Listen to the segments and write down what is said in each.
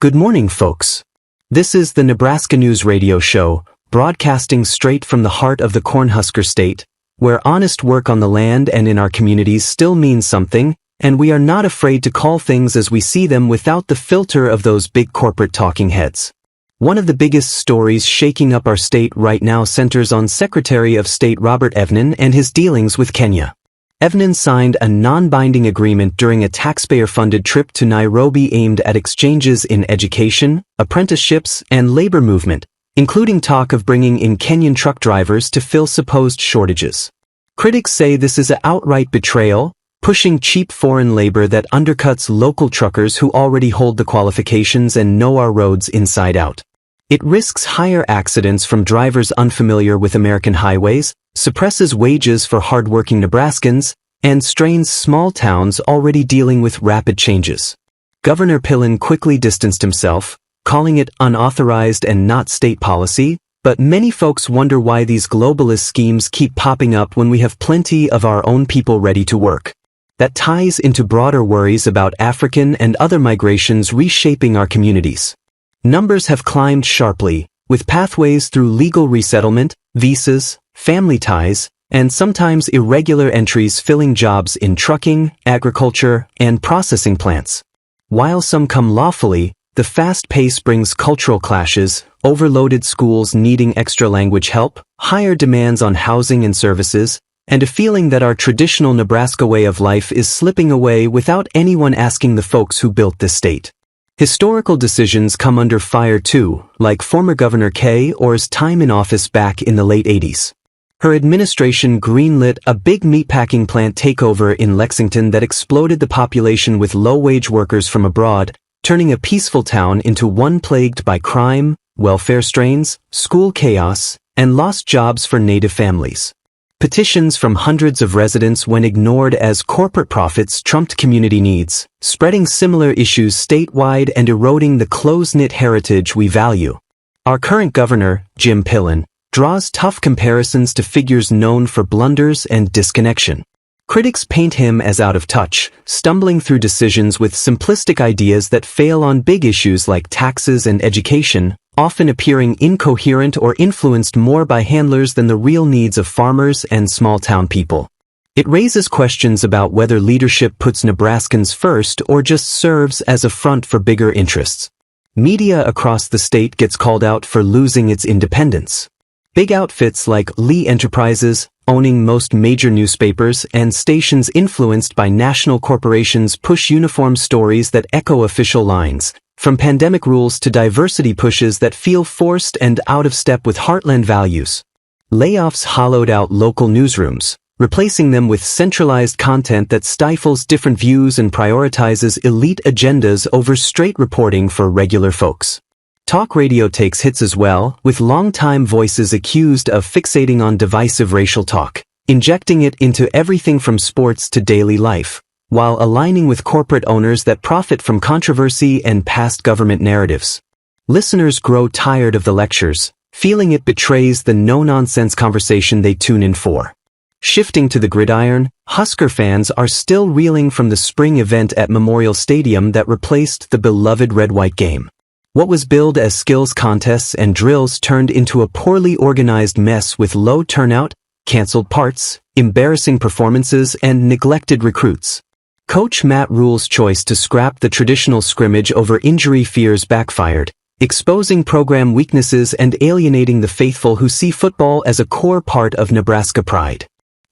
Good morning, folks. This is the Nebraska News Radio Show, broadcasting straight from the heart of the Cornhusker State, where honest work on the land and in our communities still means something, and we are not afraid to call things as we see them without the filter of those big corporate talking heads. One of the biggest stories shaking up our state right now centers on Secretary of State Robert Evnen and his dealings with Kenya. Evnen signed a non-binding agreement during a taxpayer-funded trip to Nairobi aimed at exchanges in education, apprenticeships, and labor movement, including talk of bringing in Kenyan truck drivers to fill supposed shortages. Critics say this is an outright betrayal, pushing cheap foreign labor that undercuts local truckers who already hold the qualifications and know our roads inside out. It risks higher accidents from drivers unfamiliar with American highways, suppresses wages for hardworking Nebraskans, and strains small towns already dealing with rapid changes. Governor Pillen quickly distanced himself, calling it unauthorized and not state policy, but many folks wonder why these globalist schemes keep popping up when we have plenty of our own people ready to work. That ties into broader worries about African and other migrations reshaping our communities. Numbers have climbed sharply, with pathways through legal resettlement, visas, family ties, and sometimes irregular entries filling jobs in trucking, agriculture, and processing plants. While some come lawfully, the fast pace brings cultural clashes, overloaded schools needing extra language help, higher demands on housing and services, and a feeling that our traditional Nebraska way of life is slipping away without anyone asking the folks who built this state. Historical decisions come under fire too, like former Governor Kay Orr's time in office back in the late 80s. Her administration greenlit a big meatpacking plant takeover in Lexington that exploded the population with low-wage workers from abroad, turning a peaceful town into one plagued by crime, welfare strains, school chaos, and lost jobs for Native families. Petitions from hundreds of residents went ignored as corporate profits trumped community needs, spreading similar issues statewide and eroding the close-knit heritage we value. Our current governor, Jim Pillen, draws tough comparisons to figures known for blunders and disconnection. Critics paint him as out of touch, stumbling through decisions with simplistic ideas that fail on big issues like taxes and education, often appearing incoherent or influenced more by handlers than the real needs of farmers and small-town people. It raises questions about whether leadership puts Nebraskans first or just serves as a front for bigger interests. Media across the state gets called out for losing its independence. Big outfits like Lee Enterprises, owning most major newspapers, and stations influenced by national corporations push uniform stories that echo official lines, from pandemic rules to diversity pushes that feel forced and out of step with Heartland values. Layoffs hollowed out local newsrooms, replacing them with centralized content that stifles different views and prioritizes elite agendas over straight reporting for regular folks. Talk radio takes hits as well, with longtime voices accused of fixating on divisive racial talk, injecting it into everything from sports to daily life, while aligning with corporate owners that profit from controversy and past government narratives. Listeners grow tired of the lectures, feeling it betrays the no-nonsense conversation they tune in for. Shifting to the gridiron, Husker fans are still reeling from the spring event at Memorial Stadium that replaced the beloved red-white game. What was billed as skills contests and drills turned into a poorly organized mess with low turnout, canceled parts, embarrassing performances, and neglected recruits. Coach Matt Rule's choice to scrap the traditional scrimmage over injury fears backfired, exposing program weaknesses and alienating the faithful who see football as a core part of Nebraska pride.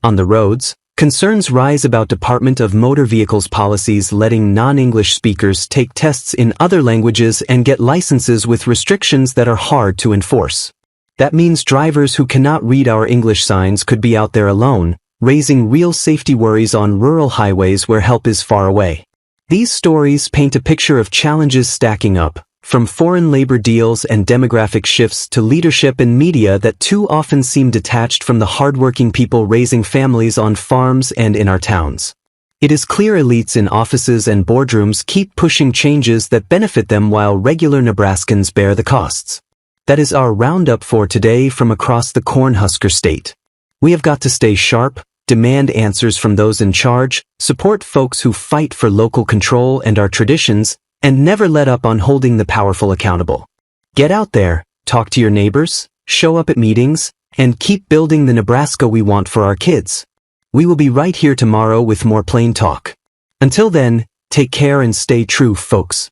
On the roads, concerns rise about Department of Motor Vehicles policies letting non-English speakers take tests in other languages and get licenses with restrictions that are hard to enforce. That means drivers who cannot read our English signs could be out there alone, raising real safety worries on rural highways where help is far away. These stories paint a picture of challenges stacking up, from foreign labor deals and demographic shifts to leadership and media that too often seem detached from the hardworking people raising families on farms and in our towns. It is clear elites in offices and boardrooms keep pushing changes that benefit them while regular Nebraskans bear the costs. That is our roundup for today from across the Cornhusker State. We have got to stay sharp, demand answers from those in charge, support folks who fight for local control and our traditions, And never let up on holding the powerful accountable. Get out there, talk to your neighbors, show up at meetings, and keep building the Nebraska we want for our kids. We will be right here tomorrow with more plain talk. Until then, take care and stay true, folks.